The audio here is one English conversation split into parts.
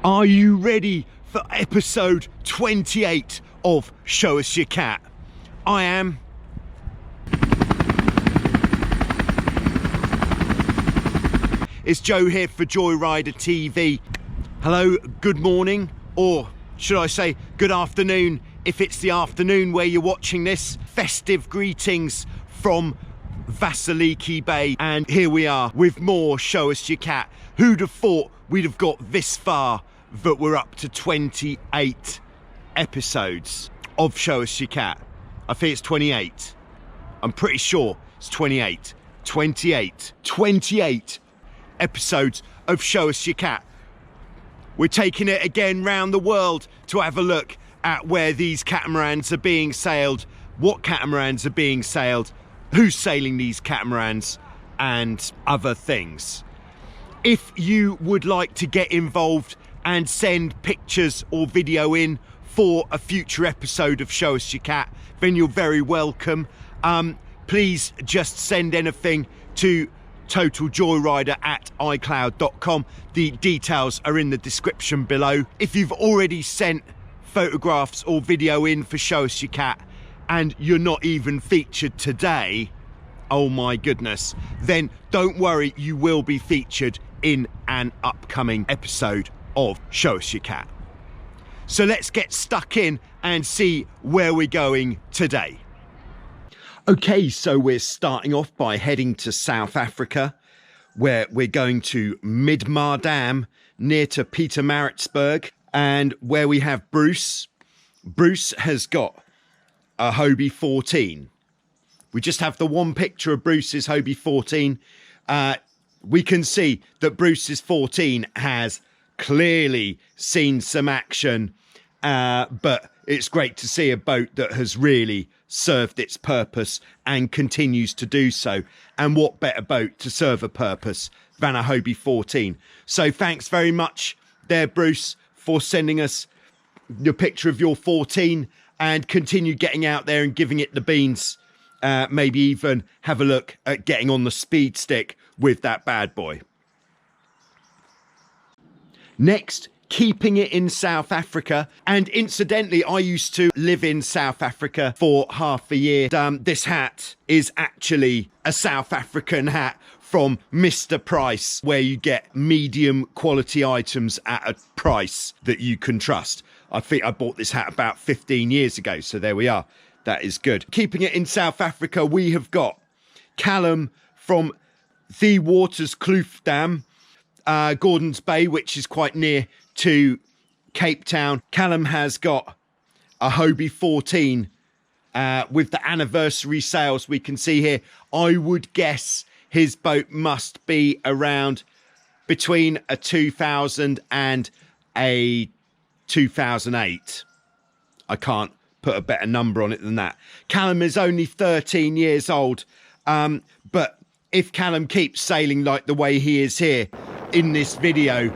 Are you ready for episode 28 of Show Us Your Cat? I am. It's Joe here for Joyrider TV. Hello, good morning, or should I say good afternoon if it's the afternoon where you're watching this. Festive greetings from Vasiliki Bay, and here we are with more Show Us Your Cat. Who'd have thought we'd have got this far, that we're up to 28 episodes of Show Us Your Cat. I think it's 28. I'm pretty sure it's 28. 28 episodes of Show Us Your Cat. We're taking it again round the world to have a look at where these catamarans are being sailed, what catamarans are being sailed, who's sailing these catamarans, and other things. If you would like to get involved and send pictures or video in for a future episode of Show Us Your Cat, then you're very welcome. Please just send anything to totaljoyrider at icloud.com. The details are in the description below. If you've already sent photographs or video in for Show Us Your Cat and you're not even featured today, oh my goodness, then don't worry, you will be featured in an upcoming episode of Show Us Your Cat. So let's get stuck in and see where we're going today. Okay, so we're starting off by heading to South Africa, where we're going to Midmar Dam near to Pietermaritzburg, and where we have Bruce. Bruce has got a Hobie 14. We just have the one picture of Bruce's Hobie 14. We can see that Bruce's 14 has clearly seen some action, but it's great to see a boat that has really served its purpose and continues to do so. And what better boat to serve a purpose than a Hobie 14? So thanks very much there, Bruce, for sending us your picture of your 14, and continue getting out there and giving it the beans. Maybe even have a look at getting on the speed stick with that bad boy. Next, keeping it in South Africa, and incidentally I used to live in South Africa for half a year. This hat is actually a South African hat from Mr. Price, where you get medium quality items at a price that you can trust. I think I bought this hat about 15 years ago, so there we are. That is good. Keeping it in South Africa, we have got Callum from the Waters Kloof Dam, Gordon's Bay, which is quite near to Cape Town. Callum has got a Hobie 14 with the anniversary sales we can see here. I would guess his boat must be around between a 2000 and a 2008. I can't put a better number on it than that. Callum is only 13 years old, but if Callum keeps sailing like the way he is here in this video,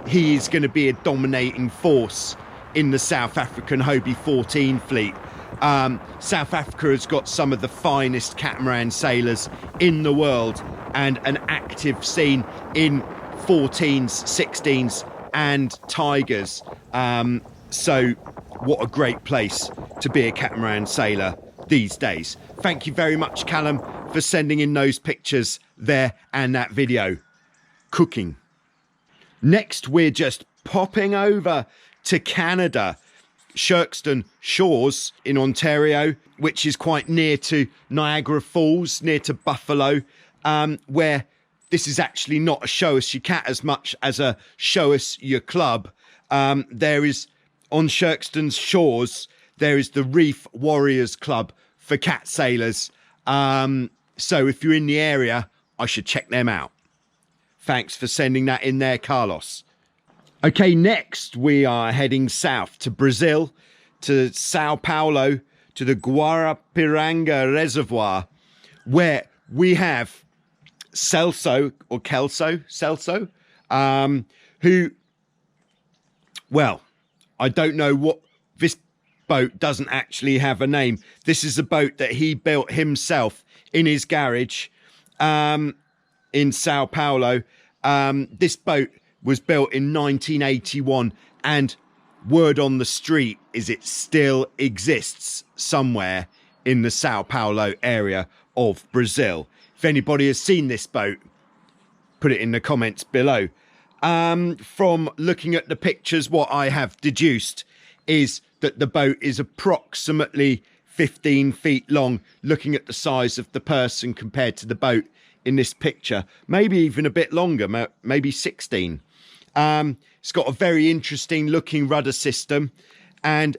he is going to be a dominating force in the South African Hobie 14 fleet. South Africa has got some of the finest catamaran sailors in the world, and an active scene in 14s, 16s and Tigers. So what a great place to be a catamaran sailor these days. Thank you very much, Callum, for sending in those pictures there and that video. Cooking. Next, we're just popping over to Canada, Shirkston Shores in Ontario, which is quite near to Niagara Falls, near to Buffalo, where this is actually not a Show Us Your Cat as much as a Show Us Your Club. There is, on Shirkston's shores, there is the Reef Warriors Club for cat sailors. So if you're in the area, I should check them out. Thanks for sending that in there, Carlos. Okay, next we are heading south to Brazil, to Sao Paulo, to the Guarapiranga Reservoir, where we have Celso, who, well, I don't know what, this boat doesn't actually have a name. This is a boat that he built himself in his garage in Sao Paulo. This boat was built in 1981, and word on the street is it still exists somewhere in the Sao Paulo area of Brazil. If anybody has seen this boat, put it in the comments below. From looking at the pictures, what I have deduced is that the boat is approximately 15 feet long, looking at the size of the person compared to the boat in this picture. Maybe even a bit longer, maybe 16. It's got a very interesting looking rudder system and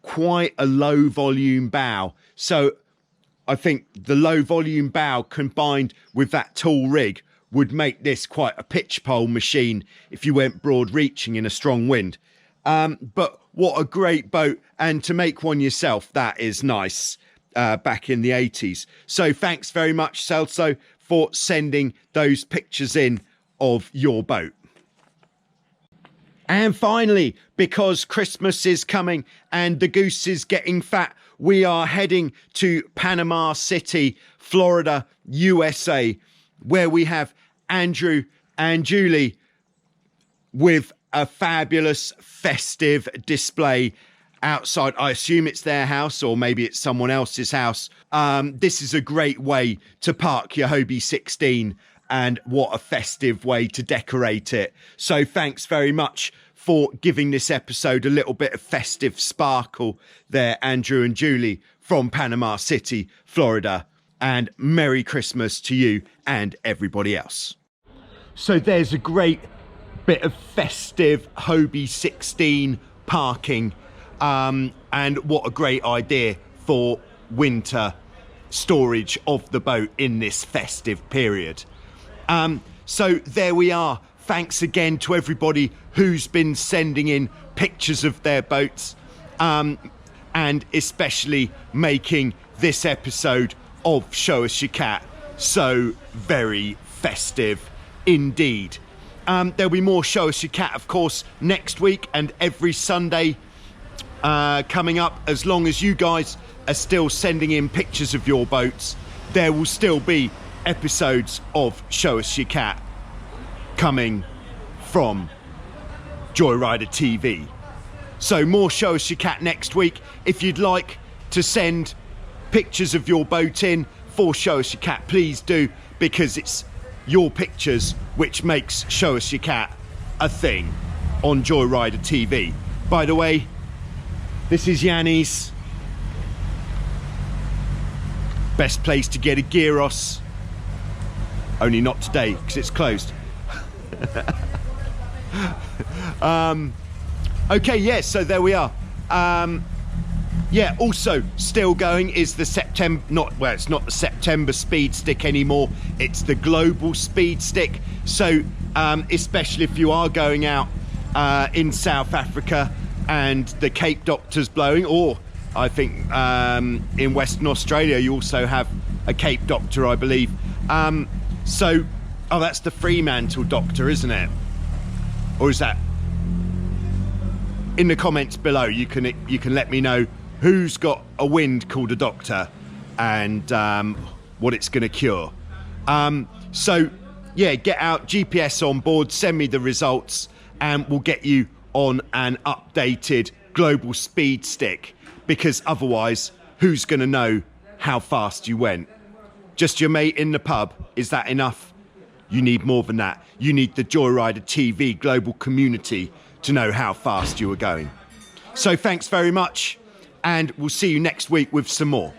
quite a low volume bow. So I think the low volume bow combined with that tall rig would make this quite a pitch pole machine if you went broad reaching in a strong wind. But what a great boat, and to make one yourself, that is nice, back in the 80s. So thanks very much, Celso, for sending those pictures in of your boat. And finally, because Christmas is coming and the goose is getting fat, we are heading to Panama City, Florida, USA, where we have Andrew and Julie with a fabulous festive display outside. I assume it's their house, or maybe it's someone else's house. This is a great way to park your Hobie 16, and what a festive way to decorate it. So thanks very much for giving this episode a little bit of festive sparkle there, Andrew and Julie from Panama City, Florida. And Merry Christmas to you and everybody else. So there's a great bit of festive Hobie 16 parking, and what a great idea for winter storage of the boat in this festive period. So there we are. Thanks again to everybody who's been sending in pictures of their boats, and especially making this episode of Show Us Your Cat so very festive indeed. There'll be more Show Us Your Cat, of course, next week and every Sunday coming up. As long as you guys are still sending in pictures of your boats, there will still be episodes of Show Us Your Cat coming from Joyrider TV. So more Show Us Your Cat next week. If you'd like to send pictures of your boat in for Show Us Your Cat, please do, because it's your pictures which makes Show Us Your Cat a thing on Joyrider TV. By the way, this is Yanni's. Best place to get a gyros. Only not today because it's closed. Okay, yeah, so there we are. Yeah, also still going is the September, it's not the September speed stick anymore, it's the global speed stick. So especially if you are going out in South Africa and the Cape Doctor's blowing, or I think in Western Australia you also have a Cape Doctor, I believe. So, oh, that's the Fremantle Doctor, isn't it? Or is that? In the comments below, you can let me know who's got a wind called a Doctor and what it's going to cure. So, yeah, get out, GPS on board, send me the results, and we'll get you on an updated global speed stick, because otherwise, who's going to know how fast you went? Just your mate in the pub, is that enough? You need more than that. You need the Joyrider TV global community to know how fast you were going. So thanks very much, and we'll see you next week with some more.